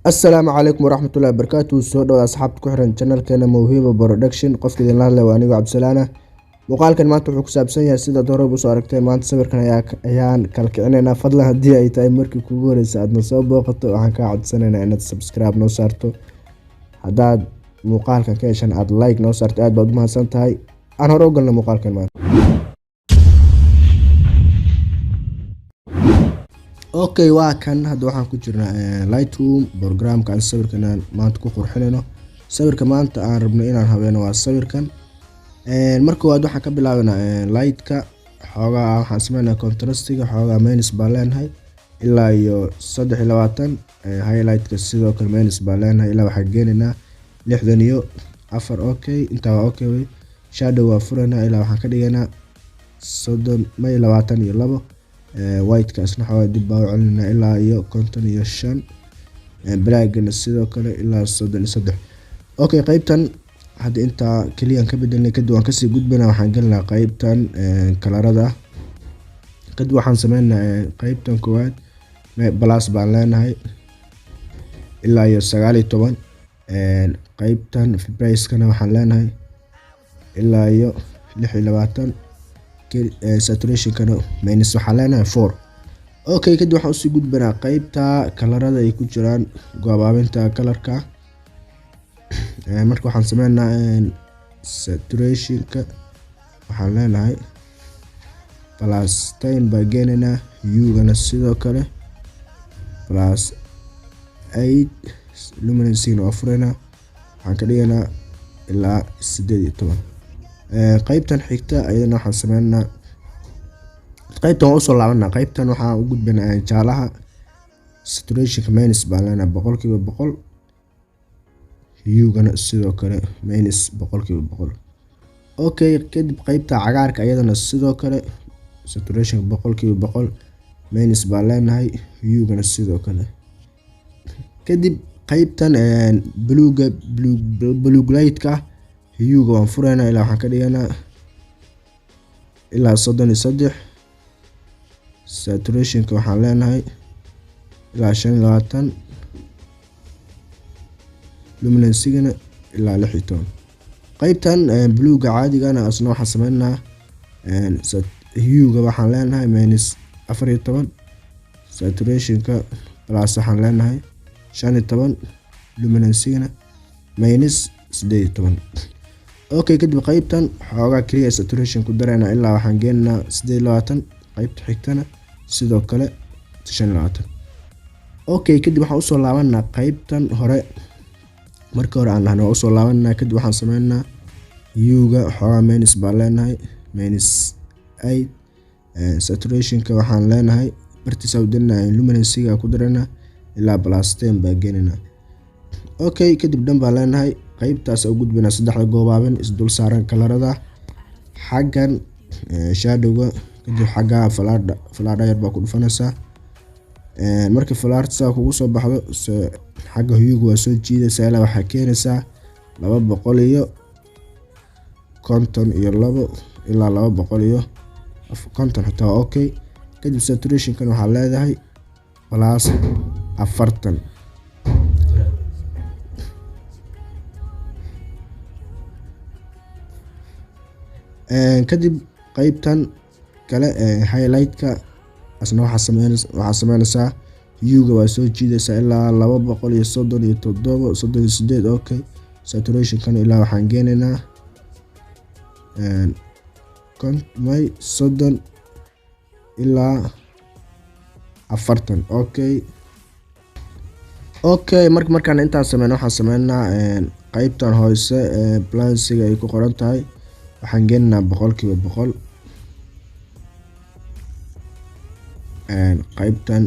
Assalaamu calaykum waraxmatullaahi wabarakaatuh. Soo dhawaada asxaabta ku xiran channelkeena Mawhiba Production. Qofka idin la hadlaya waa anigu Cabdisalaam. Muuqaalkan maanta wuxuu ku saabsan yahay sida hore u soo aragteen. Maanta sawirkan ayaan kala kicinaynaa. Fadlan haddii ay tahay markii kugu horreysay aadna soo booqato, waxaan kaa codsanaynaa inaad subscribe noo saarto. Haddaad muuqaalkan ka heshaan aad like noo saarto, aad baad u mahadsan tahay. Aan hore u galno muuqaalkan maanta. Okay, waa kan hadda waxaan ku jirnaa Lightroom programka aan sawirkan maanta ku qurxinayno. Sawirka maanta aan rabno inaan habeeno waa sawirkan. Marka hore waxaan ka bilaabanaa lightka. Xoogaa waxaan sameynaa contrastiga, xoogaa minus baan leenahay ilaa iyo 23. Highlightka sidoo kale minus baan leenahay ilaa waxaan geenaynaa 64. Okay, intaa waa okay way. Shadow waa furaynaa ilaa waxaan ka dhigaynaa 22. White kaasna xawaa dib baa u celinaa ilaa iyo 55. Blackna sidoo kale ilaa 33. Okay, qaybtan hadda inta kaliya ka bedelnay kadib waan kasii gudbinaa. Waxaan galnaa qaybtan kalarada. Kadib waxaan sameynaa qaybtan koowaad plus baan leenahay ilaa iyo 19. Qaybtan price-kana waxaan leenahay ilaa iyo 26. Saturation kana minus waxaan leenahay 4. Okay, kadib waxaan usii gudbinaa qaybta kalarada ay ku jiraan goobaabinta kalarka. Marka waxaan sameynaa saturationka waxaan leenahay plus 10 baa geenaynaa, hue-gana sidoo kale plus 8. luminosity-na waa furaynaa, waxaan ka dhigaynaa ilaa 18. qaybtan xigta ayadana waxaan sameynaa qaybtan u soo laabanaa. qaybtan waxaan u gudbinaa jaalaha. Saturationka minus baan leenahay 100%. hue-gana sidoo kale minus 100%. Okay, kadib qaybta cagaarka ayadana sidoo kale saturationka 100% minus baan leenahay, hue-gana sidoo kale. kadib qaybtan blue light-ka hue-ga waan furaynaa ilaa waxaan ka dhigaynaa ilaa 33. Saturationka waxaan leenahay ilaa 25. luminosity-gana ilaa 16. qaybtan blue-ga caadigana asna waxaan sameynaa hue-ga waxaan leenahay minus 14. saturationka plus waxaan leenahay 15. luminosity-gana minus 18. Okay, kadib qaybtan xoogaa clear saturation ku dareynaa ilaa waxaan geenaynaa 28. qaybta xigtana sidoo kale 25. Okay, kadib waxaan usoo laabanaa qaybtan hore. marka hore aan lahayn waa usoo laabanaa. kadib waxaan sameynaa hue-ga xoogaa minus baan leenahay minus 8. saturationka waxaan leenahay bartiisa u dinaa, luminosity-ga ku dareynaa ilaa plus 10 baa geenaynaa. Okay, kadib dhan baan leenahay. qaybtaas u gudbinaa saddexda goobaabin is dul saaran kalarada. xaggan shadowga, kadib xagga falaadha yar baa ku dhufanaysaa. markii falaadhsa kugu soo baxdo xagga hue-ga waa soo jiidaysaa ilaa waxaa keenaysaa 252 ilaa 250 xitaa. Okay, kadib saturationkan waxaa leedahay plus 40. kadib qaybtan kale highlight-ka asna waxaa sameynaysaa hue-ga waa soo jiidaysaa ilaa 237. Okay, saturationkana ilaa waxaan geenaynaa 30 ilaa 40. Okay, markaan intaas sameyno waxaan sameynaa qaybtan hoose balancing ay ku qoran tahay waxaan geenaynaa 100%. qaybtan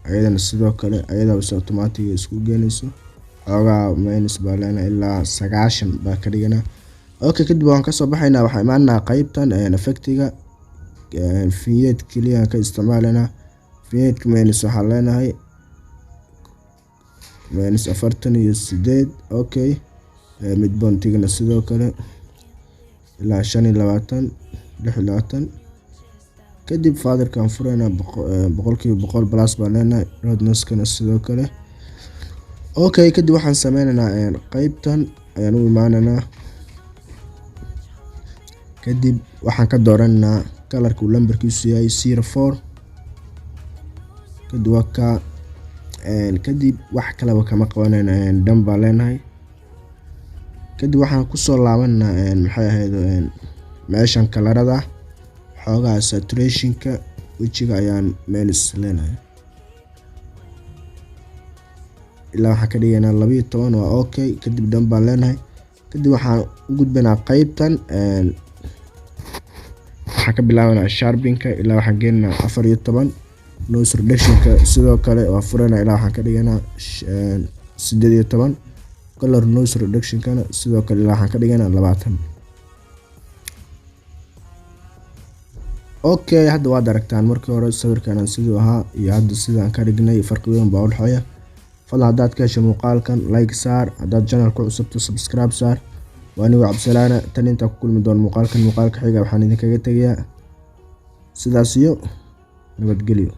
ayadana sidoo kale ayadaba si automatic isku geenayso. xoogaa minus baa leenahay ilaa 90 baa ka dhiganaa. Okay, kadib waan kasoo baxaynaa. waxaan imaanaa qaybtan effectiga. vignette kaliya ka isticmaalanaa. vignette minus waxaan leenahay minus 48. Okay, midpoint-gana sidoo kale ilaa 25. kadib fatherkan furayna boqolkiiba boqol plus baan leenahay, roadnoskana sidoo kale. Okay, kadib waxaan sameynaynaa qaybtan ayaan u imaanaynaa, kadib waxaan ka dooranaa kalarka uu lambarkiisu yahay 04, kadib waa ka kadib wax kalaba kama qabanayna dhan baan leenahay. kadib waxaan kusoo laabanaa maxay ahayd meeshan kalarada xoogaa saturationka wejiga ayaan minus leenahay, ilaa waxaan ka dhigaynaa 12 waa okay. kadib dhan baan leenahay, kadib waxaan u gudbanaa qaybtan waxaan ka bilaabanaa sharpinka ilaa waxaan geenaa 14. noise reductionka sidoo kale waa furana ilaa waxaan ka dhiganaa 18. color noise reductionkana sidoo kale ilaa waxaan ka dhiganaa 20. okay, hadda waad aragtaan markii hore sawirkan siduu ahaa iyo hadda sidaan ka dhignay farqi weyn baa u dhexeeya. fadlan haddaad ka hesho muuqaalkan like saar, haddaad channelka cusubto subscribe saar. waa anigu Cabdisalaana, tan intaa ku kulmi doon muuqaalka xiga waxaan idinkaga tegayaa sidaas iyo nabadgelyo.